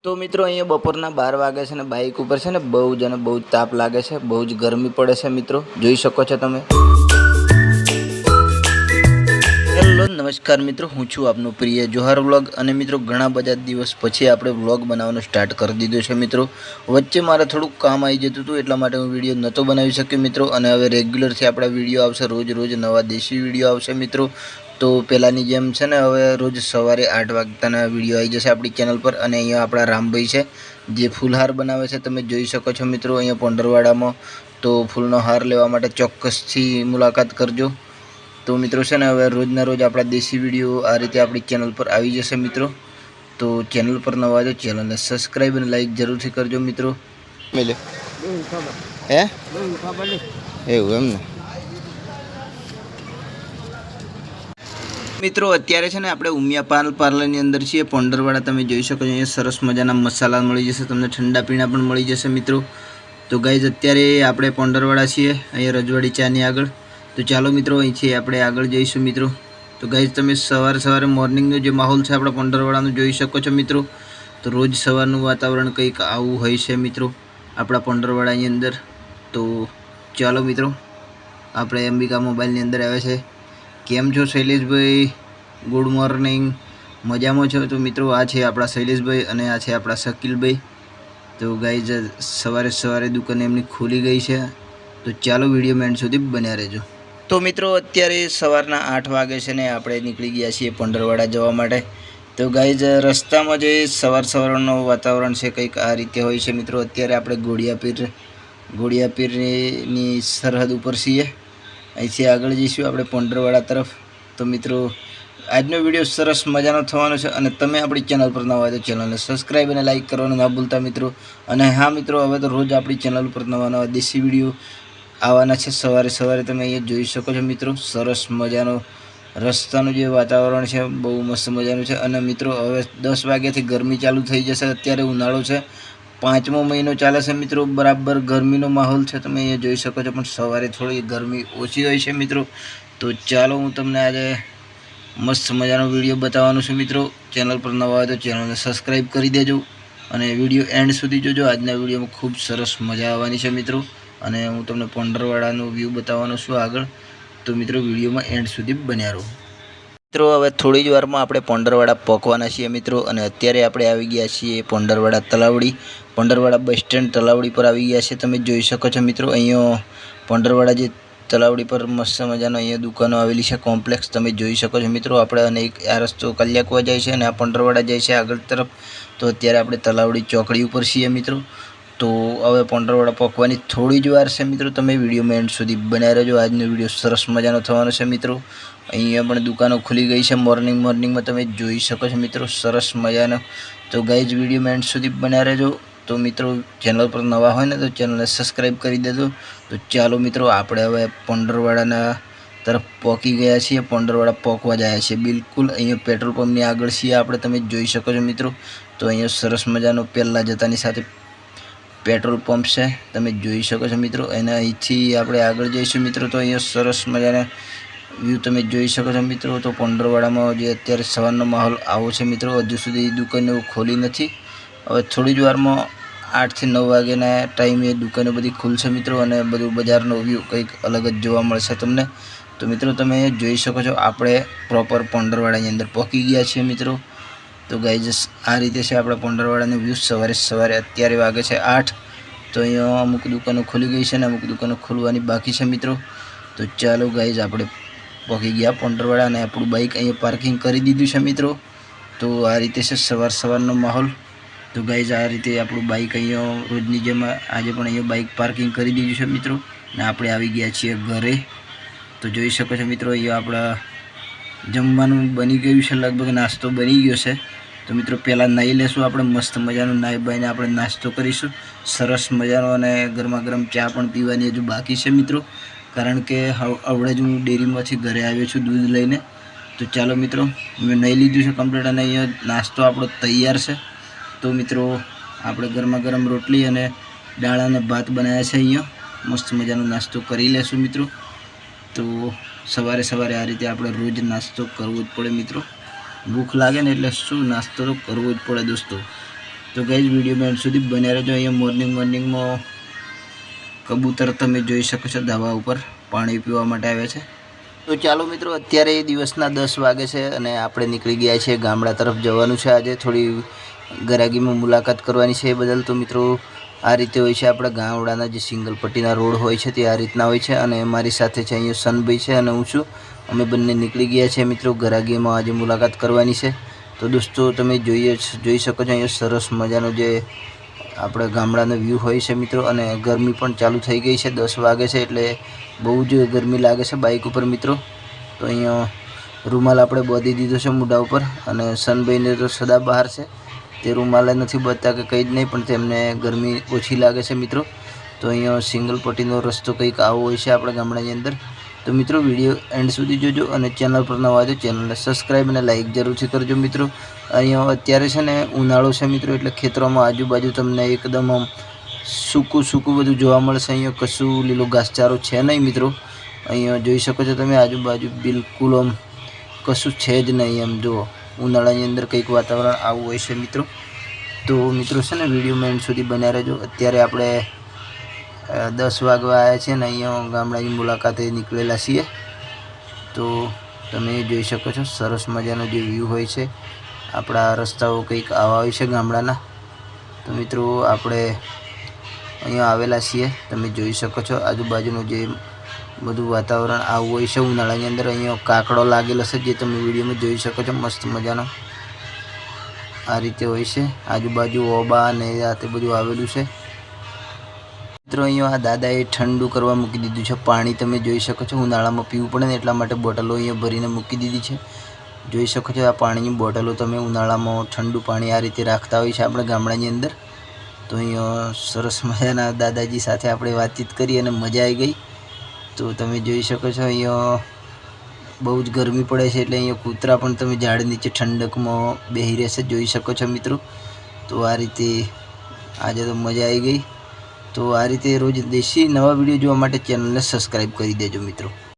તો મિત્રો અહીંયા બપોરના 12 વાગે છે ને બાઇક ઉપર છે ને બહુ જ તાપ લાગે છે, બહુ જ ગરમી પડે છે મિત્રો, જોઈ શકો છો તમે। હેલો નમસ્કાર મિત્રો, હું છું આપનો પ્રિય જોહર વ્લોગ અને મિત્રો ઘણા બધા દિવસ પછી આપણે વ્લોગ બનાવવાનું સ્ટાર્ટ કરી દીધું છે મિત્રો। વચ્ચે મારે થોડુંક કામ આવી જતું હતું એટલા માટે હું વિડીયો નહોતો બનાવી શક્યો મિત્રો, અને હવે રેગ્યુલરથી આપણા વિડીયો આવશે, રોજ નવા દેશી વિડીયો આવશે મિત્રો। તો પહેલાંની જેમ છે ને હવે રોજ સવારે 8 વાગતાના વિડીયો આવી જશે આપણી ચેનલ પર। અને અહીંયા આપણા રામભાઈ છે જે ફૂલહાર બનાવે છે, તમે જોઈ શકો છો મિત્રો અહીંયા પોંડરવાડામાં। તો ફૂલનો હાર લેવા માટે ચોક્કસથી મુલાકાત કરજો। તો મિત્રો છે ને હવે રોજના રોજ આપણા દેશી વિડીયો આ રીતે આપણી ચેનલ પર આવી જશે મિત્રો। તો ચેનલ પર નવા જો ચેનલને સબસ્ક્રાઈબ અને લાઈક જરૂરથી કરજો મિત્રો। મિલે હે એવું એમ ને મિત્રો, અત્યારે છે ને આપણે ઉમિયા પાર્લરની અંદર છીએ પોંડરવાડા, તમે જોઈ શકો છો અહીંયા સરસ મજાના મસાલા મળી જશે તમને, ઠંડા પીણા પણ મળી જશે મિત્રો। તો ગાઈઝ અત્યારે આપણે પોંડરવાડા છીએ અહીંયા રજવાડી ચાની આગળ। તો ચાલો મિત્રો અહીંથી આપણે આગળ જઈશું મિત્રો। તો ગાઈઝ તમે સવારે મોર્નિંગનો જે માહોલ છે આપણા પોંડરવાડાનો જોઈ શકો છો મિત્રો। તો રોજ સવારનું વાતાવરણ કંઈક આવું હોય છે મિત્રો આપણા પોંડરવાડાની અંદર। તો ચાલો મિત્રો આપણે અંબિકા મોબાઈલની અંદર આવે છે। કેમ છો શૈલેષભાઈ? ગુડ મોર્નિંગ, મજામાં છો? તો મિત્રો આ છે આપણા શૈલેષભાઈ અને આ છે આપણા શકીલભાઈ। તો ગાઈઝ સવારે દુકાન એમની ખુલી ગઈ છે, તો ચાલો વિડીયો એન્ડ સુધી બન્યા રહેજો। તો મિત્રો અત્યારે સવારના 8 વાગે છે ને આપણે નીકળી ગયા છીએ પોંડરવાડા જવા માટે। તો ગાઈઝ રસ્તામાં જે સવારનું વાતાવરણ છે કંઈક આ રીતે હોય છે મિત્રો। અત્યારે આપણે ઘોડિયાપીરની સરહદ ઉપર છીએ, અહીંથી આગળ જઈશું આપણે પોંડરવાડા તરફ। તો મિત્રો આજનો વિડીયો સરસ મજાનો થવાનો છે, અને તમે આપણી ચેનલ પર નવા હોય તો ચેનલને સબસ્ક્રાઈબ અને લાઈક કરવાનું ના ભૂલતા મિત્રો। અને હા મિત્રો, હવે તો રોજ આપણી ચેનલ પર નવા દેશી વિડીયો આવવાના છે। સવારે તમે અહીંયા જોઈ શકો છો મિત્રો સરસ મજાનો રસ્તાનું જે વાતાવરણ છે બહુ મસ્ત મજાનું છે। અને મિત્રો હવે 10 વાગ્યાથી ગરમી ચાલુ થઈ જશે। અત્યારે ઉનાળો છે, 5મો મહિનો ચાલે છે મિત્રો, બરાબર ગરમીનો માહોલ છે, તમે અહીંયા જોઈ શકો છો। પણ સવારે થોડી ગરમી ઓછી હોય છે મિત્રો। તો ચાલો હું તમને આજે મસ્ત મજાનો વિડીયો બતાવવાનો છું મિત્રો। ચેનલ પર નવા હોય તો ચેનલને સબસ્ક્રાઈબ કરી દેજો અને વિડીયો એન્ડ સુધી જોજો। આજના વિડીયોમાં ખૂબ સરસ મજા આવવાની છે મિત્રો, અને હું તમને પોંડરવાડાનો વ્યૂ બતાવવાનો છું આગળ। તો મિત્રો વિડીયોમાં એન્ડ સુધી બન્યા રહો મિત્રો। હવે થોડી જ વારમાં આપણે પોંડરવાડા પહોંચવાના છીએ મિત્રો, અને અત્યારે આપણે આવી ગયા છીએ પોંડરવાડા તલાવડી, પોંડરવાડા બસ સ્ટેન્ડ તલાવડી પર આવી ગયા છે, તમે જોઈ શકો છો મિત્રો। અહીંયા પોંડરવાડા જે તલાવડી પર મસ્ત મજાનો અહીંયા દુકાનો આવેલી છે, કોમ્પ્લેક્સ તમે જોઈ શકો છો મિત્રો। આપણે અને આ રસ્તો કલ્યાકવા જાય છે અને આ પોંડરવાડા જાય છે આગળ તરફ। તો અત્યારે આપણે તલાવડી ચોકડી ઉપર છીએ મિત્રો। તો હવે પોંડરવાડા પહોંચવાની થોડી જ વાર છે મિત્રો, તમે વિડીયોમાં એન્ડ સુધી બનાવી રહેજો। આજનો વિડીયો સરસ મજાનો થવાનો છે મિત્રો। અહીંયા પણ દુકાનો ખુલી ગઈ છે મોર્નિંગમાં તમે જોઈ શકો છો મિત્રો, સરસ મજાનો। તો ગાઈઝ વિડીયોમાં એન્ડ સુધી બનાવી રહેજો। તો મિત્રો ચેનલ પર નવા હોય ને તો ચેનલને સબસ્ક્રાઈબ કરી દેજો। તો ચાલો મિત્રો આપણે હવે પોંડરવાડાના તરફ પહોંચી ગયા છીએ, પોંડરવાડા પહોંચવા જાય છે બિલકુલ। અહીંયા પેટ્રોલ પંપની આગળ છીએ આપણે, તમે જોઈ શકો છો મિત્રો। તો અહીંયા સરસ મજાનો પહેલાં જતાની સાથે પેટ્રોલ પંપ છે, તમે જોઈ શકો છો મિત્રો। એના અહીંથી આપણે આગળ જઈશું મિત્રો। તો અહીંયા સરસ મજાના વ્યૂ તમે જોઈ શકો છો મિત્રો। તો પોંડરવાડામાં જે અત્યારે સવારનો માહોલ આવો છે મિત્રો, હજુ સુધી દુકાનો ખોલી નથી। હવે થોડી જ વારમાં 8 થી 9 વાગ્યાના ટાઈમે દુકાનો બધી ખુલશે મિત્રો, અને બધું બજારનો વ્યૂ કંઈક અલગ જ જોવા મળશે તમને। તો મિત્રો તમે જોઈ શકો છો આપણે પ્રોપર પોંડરવાડાની અંદર પહોંચી ગયા છીએ મિત્રો। તો ગાઈઝ આ રીતે છે આપણા પોંડરવાડાનો વ્યૂ સવારે અત્યારે વાગે છે 8। તો અહીંયા અમુક દુકાનો ખુલી ગઈ છે અને અમુક દુકાનો ખુલવાની બાકી છે મિત્રો। તો ચાલો ગાઈઝ આપણે પહોંચી ગયા પોંડરવાડા, અને આપણું બાઇક અહીંયા પાર્કિંગ કરી દીધું છે મિત્રો। તો આ રીતે છે સવારનો માહોલ। તો ગાઈઝ આ રીતે આપણું બાઇક અહીંયા રોજની જેમ આજે પણ અહીંયા બાઇક પાર્કિંગ કરી દીધું છે મિત્રો, અને આપણે આવી ગયા છીએ ઘરે। તો જોઈ શકો છો મિત્રો અહીંયા આપણા જમવાનું બની ગયું છે, લગભગ નાસ્તો બની ગયો છે। તો મિત્રો પહેલાં નાહી લેશું આપણે, મસ્ત મજાનું નાહી બાઈને આપણે નાસ્તો કરીશું સરસ મજાનો, અને ગરમા ગરમ ચા પણ પીવાની હજુ બાકી છે મિત્રો, કારણ કે હવડે જ હું ડેરીમાંથી ઘરે આવ્યો છું દૂધ લઈને। તો ચાલો મિત્રો મેં નહીં લીધું છે કમ્પ્લીટ, અને અહીંયા નાસ્તો આપણો તૈયાર છે। તો મિત્રો આપણે ગરમા ગરમ રોટલી અને દાળ અને ભાત બનાવ્યા છે, અહીંયા મસ્ત મજાનો નાસ્તો કરી લેશું મિત્રો। તો સવારે આ રીતે આપણે રોજ નાસ્તો કરવો જ પડે મિત્રો, ભૂખ લાગે ને એટલે શું નાસ્તો તો કરવો જ પડે દોસ્તો। તો ગાઈઝ વિડીયોમાં એન્ડ સુધી બન્યા રહેજો. અહીંયા મોર્નિંગમાં કબૂતર તમે જોઈ શકો છો ધાબા ઉપર પાણી પીવા માટે આવે છે. તો ચાલો મિત્રો, અત્યારે દિવસના 10 વાગે છે અને આપણે નીકળી ગયા છીએ ગામડા તરફ જવાનું છે. આજે થોડી ગરાગીમાં મુલાકાત કરવાની છે એ બદલ. તો મિત્રો આ રીતે હોય છે આપણા ગામડાના જે સિંગલ પટ્ટીના રોડ હોય છે તે આ રીતના હોય છે. અને મારી સાથે છે અહીંયા સનભાઈ છે અને હું છું. અમે બંને નીકળી ગયા છીએ મિત્રો ગરાગીમાં આજે મુલાકાત કરવાની છે. તો દોસ્તો તમે જોઈ શકો છો અહીંયા સરસ મજાનો જે આપણે ગામડાનો વ્યૂ હોય છે મિત્રો. અને ગરમી પણ ચાલુ થઈ ગઈ છે, 10 વાગે છે એટલે બહુ જ ગરમી લાગે છે બાઇક ઉપર મિત્રો. તો અહીંયા રૂમાલ આપણે બાંધી દીધો છે મોઢા ઉપર. અને સનભાઈને તો સદા બહાર છે, તે રૂમાલે નથી બાંધતા કે કંઈ જ નહીં, પણ તેમને ગરમી ઓછી લાગે છે મિત્રો. તો અહીંયા સિંગલ પટ્ટીનો રસ્તો કંઈક આવો હોય છે આપણા ગામડાની અંદર. તો મિત્રો વિડીયો એન્ડ સુધી જોજો અને ચેનલ પર નવા હોય તો ચેનલને સબસ્ક્રાઈબ અને લાઇક જરૂરથી કરજો મિત્રો. અહીંયા અત્યારે છે ને ઉનાળો છે મિત્રો, એટલે ખેતરોમાં આજુબાજુ તમને એકદમ આમ સૂકું બધું જોવા મળશે. અહીંયા કશું લીલો ઘાસચારો છે નહીં મિત્રો. અહીંયા જોઈ શકો છો તમે આજુબાજુ બિલકુલ આમ કશું છે જ નહીં. એમ જુઓ, ઉનાળાની અંદર કંઈક વાતાવરણ આવું હોય છે મિત્રો. તો મિત્રો છે ને વિડીયોમાં એન્ડ સુધી બન્યા રહેજો. અત્યારે આપણે 10 વાગવા આવ્યા છે ને અહીંયા ગામડાની મુલાકાતે નીકળેલા છીએ. તો તમે જોઈ શકો છો સરસ મજાનો જે વ્યૂ હોય છે. આપણા રસ્તાઓ કંઈક આવા હોય છે ગામડાના. તો મિત્રો આપણે અહીંયા આવેલા છીએ, તમે જોઈ શકો છો આજુબાજુનું જે બધું વાતાવરણ આવું હોય છે ઉનાળાની અંદર. અહીંયા કાકડો લાગેલો છે જે તમે વિડીયોમાં જોઈ શકો છો, મસ્ત મજાનો આ રીતે હોય છે. આજુબાજુ ઓબા ને આ તે બધું આવેલું છે મિત્રો. અહીંયા આ દાદાએ ઠંડુ કરવા મૂકી દીધું છે પાણી, તમે જોઈ શકો છો. ઉનાળામાં પીવું પડે ને એટલા માટે બોટલો અહીંયા ભરીને મૂકી દીધી છે. જોઈ શકો છો આ પાણીની બોટલો તમે ઉનાળામાં ઠંડુ પાણી આ રીતે રાખતા હોય છે આપણે ગામડાની અંદર. તો અહીંયા સરસ મજાના દાદાજી સાથે આપણે વાતચીત કરી અને મજા આવી ગઈ. તો તમે જોઈ શકો છો અહીંયા બહુ જ ગરમી પડે છે એટલે અહીંયા કૂતરા પણ તમે ઝાડ નીચે ઠંડકમાં બેસી રહેશે, જોઈ શકો છો મિત્રો. તો આ રીતે આજે તો મજા આવી ગઈ. તો આ રીતે રોજ દેશી નવા વિડીયો જોવા માટે ચેનલને સબસ્ક્રાઈબ કરી દેજો મિત્રો.